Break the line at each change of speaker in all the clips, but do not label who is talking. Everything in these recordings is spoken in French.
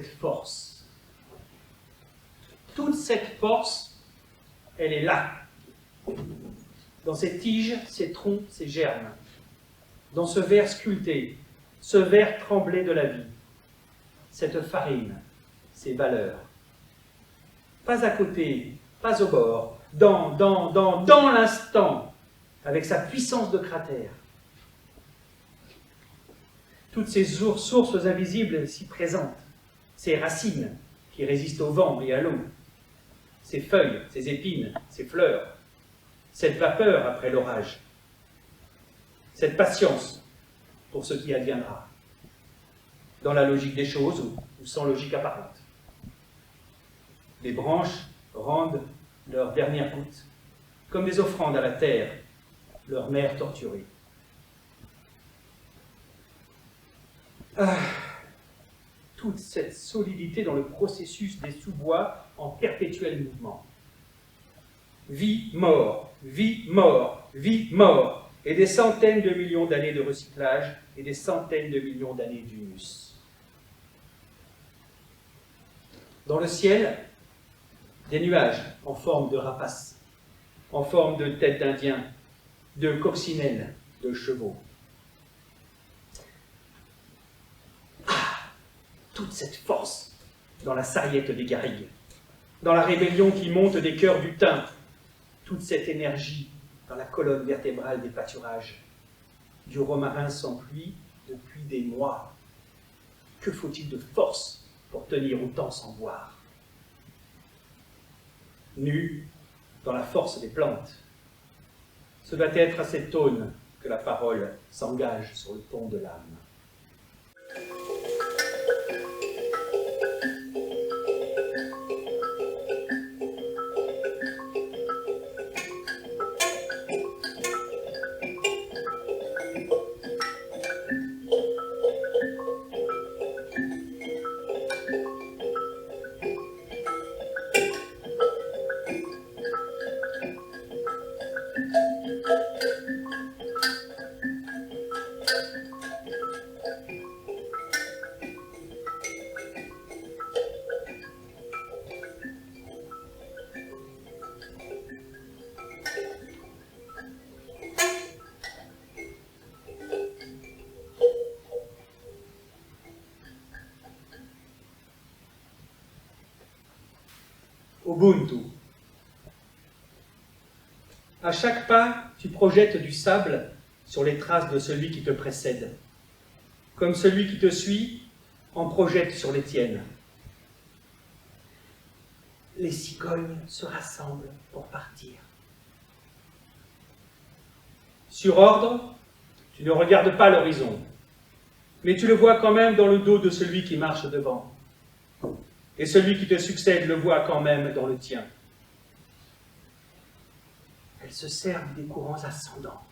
cette force. Toute cette force, elle est là. Dans ces tiges, ces troncs, ces germes. Dans ce verre sculpté, ce verre tremblé de la vie. Cette farine, ces valeurs. Pas à côté, pas au bord, dans l'instant, avec sa puissance de cratère. Toutes ces sources invisibles si présentes, ces racines qui résistent au vent et à l'eau, ces feuilles, ces épines, ces fleurs, cette vapeur après l'orage, cette patience pour ce qui adviendra, dans la logique des choses ou sans logique apparente. Les branches rendent leur dernière goutte, comme des offrandes à la terre, leur mère torturée. Toute cette solidité dans le processus des sous-bois en perpétuel mouvement. Vie, mort, vie, mort, vie, mort, et des centaines de millions d'années de recyclage et des centaines de millions d'années d'humus. Dans le ciel, des nuages en forme de rapaces, en forme de têtes d'indiens, de coccinelles, de chevaux. Toute cette force dans la sarriette des garrigues, dans la rébellion qui monte des cœurs du thym, toute cette énergie dans la colonne vertébrale des pâturages, du romarin sans pluie depuis des mois. Que faut-il de force pour tenir autant sans boire? Nu dans la force des plantes, ce doit être à cette aune que la parole s'engage sur le pont de l'âme. Ubuntu. À chaque pas, tu projettes du sable sur les traces de celui qui te précède. Comme celui qui te suit en projette sur les tiennes. Les cigognes se rassemblent pour partir. Sur ordre, tu ne regardes pas l'horizon, mais tu le vois quand même dans le dos de celui qui marche devant. Et celui qui te succède le voit quand même dans le tien. Elles se servent des courants ascendants.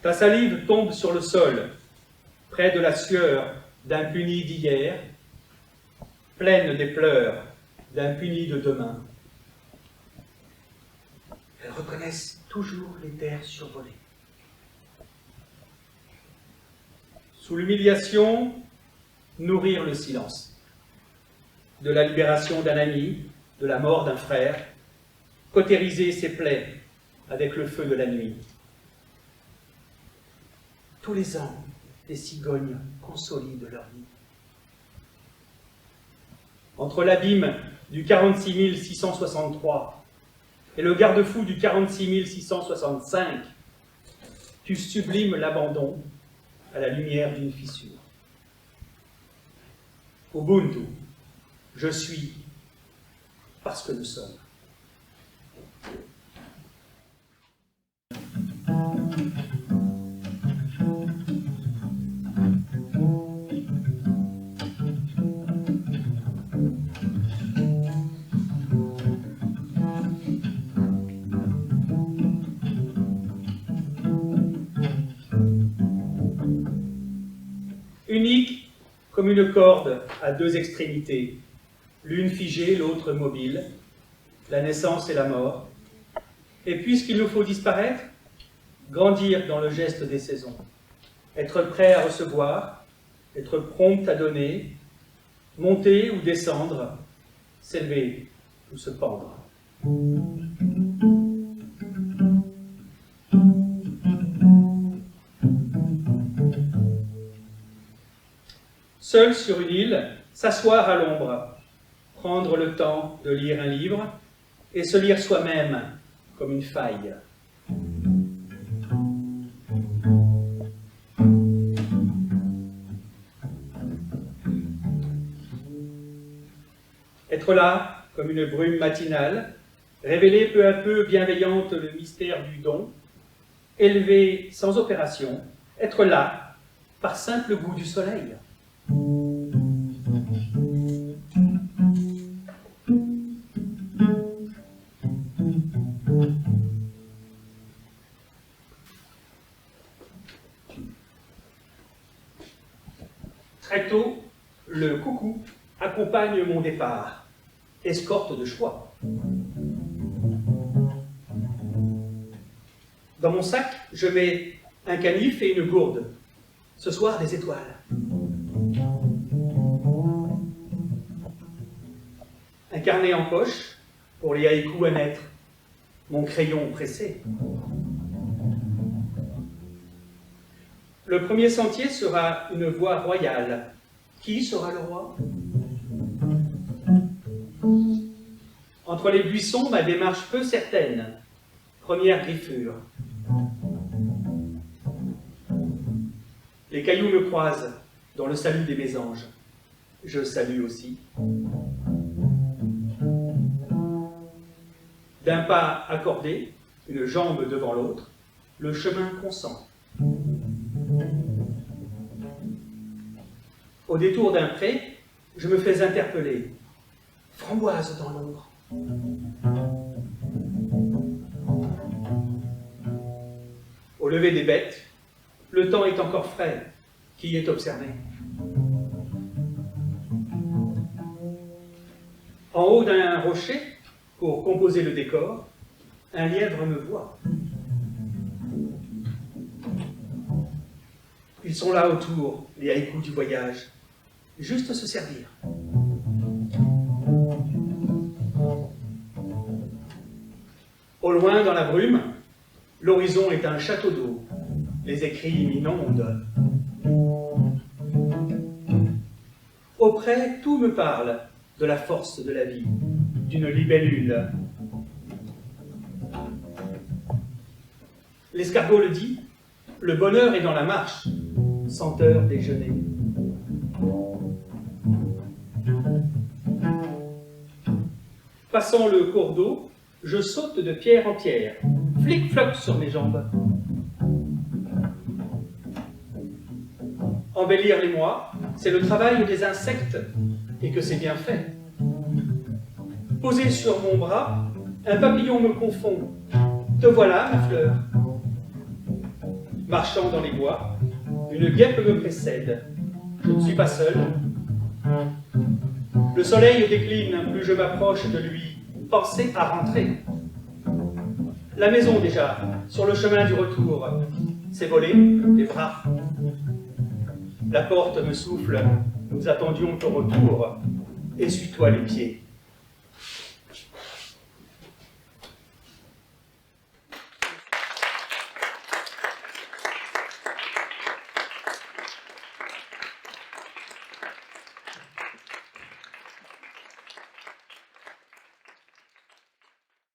Ta salive tombe sur le sol, près de la sueur d'un puni d'hier, pleine des pleurs d'un puni de demain. Elles reconnaissent toujours les terres survolées. Sous l'humiliation, nourrir le silence. De la libération d'un ami, de la mort d'un frère, cautériser ses plaies avec le feu de la nuit. Tous les ans, les cigognes consolident leur nid. Entre l'abîme du 46 663 et le garde-fou du 46 665, tu sublimes l'abandon à la lumière d'une fissure. Ubuntu, je suis parce que nous sommes. Unique comme une corde à deux extrémités, l'une figée, l'autre mobile, la naissance et la mort. Et puisqu'il nous faut disparaître, grandir dans le geste des saisons, être prêt à recevoir, être prompt à donner, monter ou descendre, s'élever ou se pendre. Seul sur une île, s'asseoir à l'ombre, prendre le temps de lire un livre et se lire soi-même comme une faille. Être là comme une brume matinale, révéler peu à peu bienveillante le mystère du don, élever sans opération, être là par simple goût du soleil. Très tôt, le coucou accompagne mon départ, escorte de choix. Dans mon sac, je mets un canif et une gourde. Ce soir, des étoiles. Un carnet en poche pour les haïkus à naître. Mon crayon pressé. Le premier sentier sera une voie royale. Qui sera le roi? Entre les buissons, ma démarche peu certaine. Première griffure. Les cailloux me croisent dans le salut des mésanges. Je salue aussi. D'un pas accordé, une jambe devant l'autre, le chemin consent. Au détour d'un pré, je me fais interpeller. Framboise dans l'ombre. Au lever des bêtes, le temps est encore frais. Qui est observé? En haut d'un rocher, pour composer le décor, un lièvre me voit. Ils sont là autour, les haïkus du voyage, juste se servir. Au loin, dans la brume, l'horizon est un château d'eau. Les écrits m'inondent. Auprès, tout me parle de la force de la vie, d'une libellule. L'escargot le dit, le bonheur est dans la marche, senteur déjeuner. Passant le cours d'eau, je saute de pierre en pierre, flic-floc sur mes jambes. Embellir les mois, c'est le travail des insectes, et que c'est bien fait. Posé sur mon bras, un papillon me confond. Te voilà, ma fleur. Marchant dans les bois, une guêpe me précède. Je ne suis pas seul. Le soleil décline, plus je m'approche de lui. Pensez à rentrer. La maison déjà, sur le chemin du retour. Ses volets, les bras. La porte me souffle. Nous attendions ton retour. Essuie-toi les pieds.